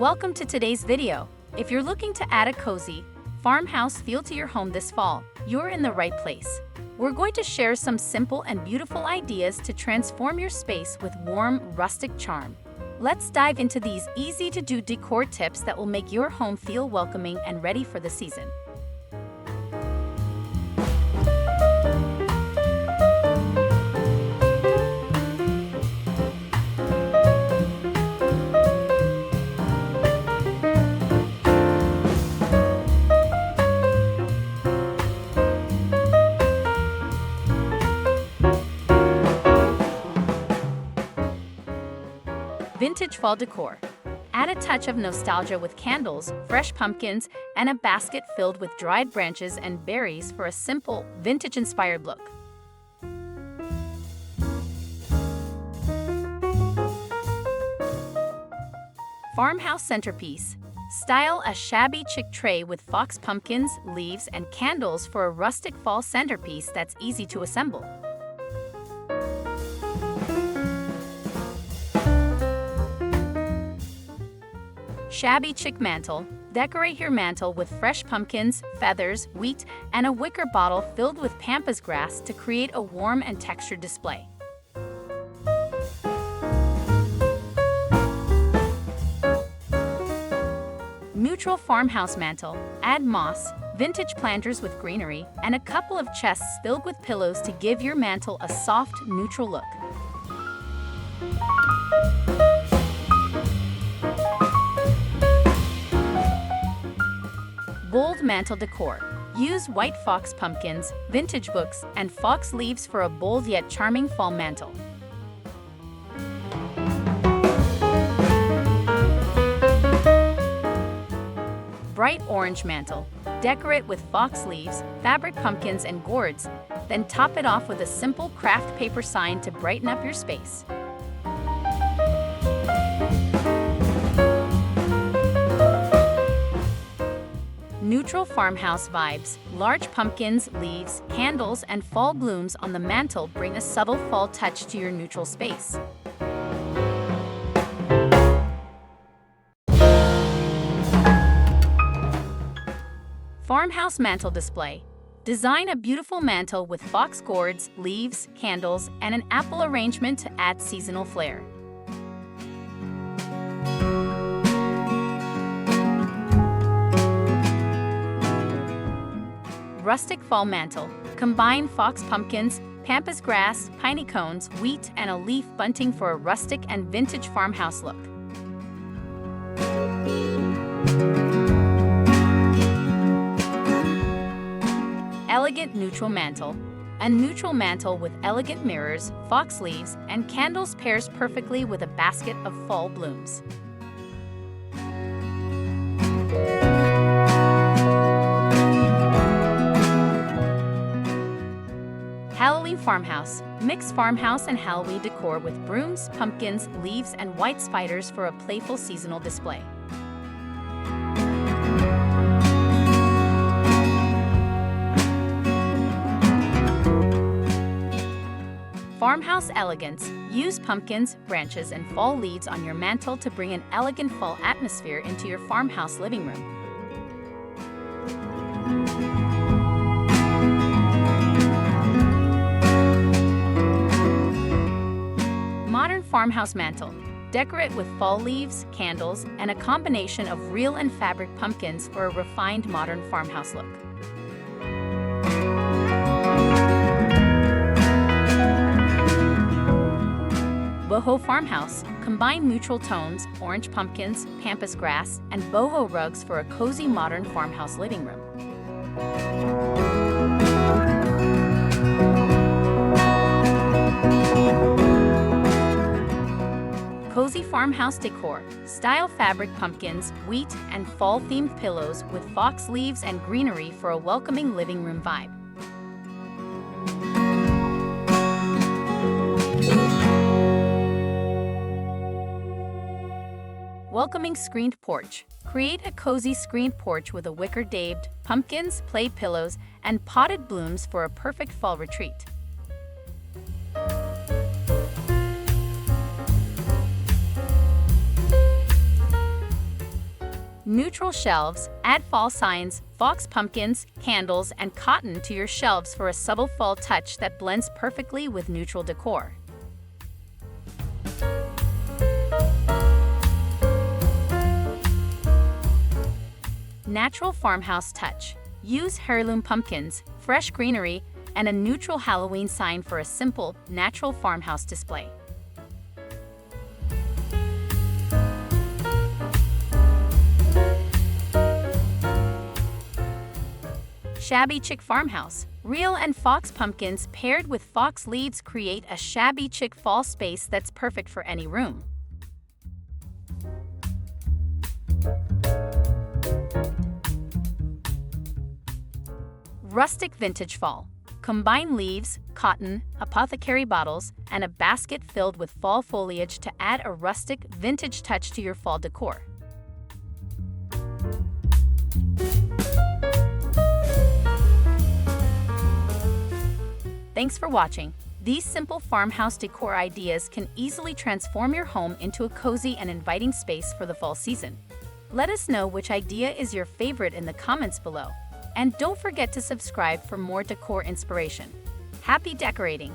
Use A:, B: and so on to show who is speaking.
A: Welcome to today's video. If you're looking to add a cozy, farmhouse feel to your home this fall, you're in the right place. We're going to share some simple and beautiful ideas to transform your space with warm, rustic charm. Let's dive into these easy-to-do decor tips that will make your home feel welcoming and ready for the season. Vintage fall decor. Add a touch of nostalgia with candles, fresh pumpkins, and a basket filled with dried branches and berries for a simple, vintage-inspired look. Farmhouse centerpiece. Style a shabby chic tray with fox pumpkins, leaves, and candles for a rustic fall centerpiece that's easy to assemble. Shabby chic mantle. Decorate your mantle with fresh pumpkins, feathers, wheat, and a wicker bottle filled with pampas grass to create a warm and textured display. Neutral farmhouse mantle. Add moss, vintage planters with greenery, and a couple of chests filled with pillows to give your mantle a soft, neutral look. Bold mantle decor. Use white fox pumpkins, vintage books, and fox leaves for a bold yet charming fall mantle. Bright orange mantle. Decorate with fox leaves, fabric pumpkins, and gourds, then top it off with a simple craft paper sign to brighten up your space. Neutral farmhouse vibes. Large pumpkins, leaves, candles, and fall blooms on the mantle bring a subtle fall touch to your neutral space. Farmhouse mantle display. Design a beautiful mantle with fox gourds, leaves, candles, and an apple arrangement to add seasonal flair. Rustic fall mantle. Combine fox pumpkins, pampas grass, piney cones, wheat, and a leaf bunting for a rustic and vintage farmhouse look. Elegant neutral mantle. A neutral mantle with elegant mirrors, fox leaves, and candles pairs perfectly with a basket of fall blooms. Halloween farmhouse. Mix farmhouse and Halloween decor with brooms, pumpkins, leaves, and white spiders for a playful seasonal display. Farmhouse elegance. Use pumpkins, branches, and fall leaves on your mantle to bring an elegant fall atmosphere into your farmhouse living room. Modern farmhouse mantle. Decorate with fall leaves, candles, and a combination of real and fabric pumpkins for a refined modern farmhouse look. Boho farmhouse. Combine neutral tones, orange pumpkins, pampas grass, and boho rugs for a cozy modern farmhouse living room. Cozy farmhouse decor. Style fabric pumpkins, wheat, and fall-themed pillows with fox leaves and greenery for a welcoming living room vibe. Welcoming screened porch. Create a cozy screened porch with a wicker daubed, pumpkins, plaid pillows, and potted blooms for a perfect fall retreat. Neutral shelves. Add fall signs, fox pumpkins, candles, and cotton to your shelves for a subtle fall touch that blends perfectly with neutral decor. Natural farmhouse touch. Use heirloom pumpkins, fresh greenery, and a neutral Halloween sign for a simple, natural farmhouse display. Shabby chic farmhouse. Real and fox pumpkins paired with fox leaves create a shabby chic fall space that's perfect for any room. Rustic vintage fall. Combine leaves, cotton, apothecary bottles, and a basket filled with fall foliage to add a rustic, vintage touch to your fall decor. Thanks for watching. These simple farmhouse decor ideas can easily transform your home into a cozy and inviting space for the fall season. Let us know which idea is your favorite in the comments below. And don't forget to subscribe for more decor inspiration. Happy decorating!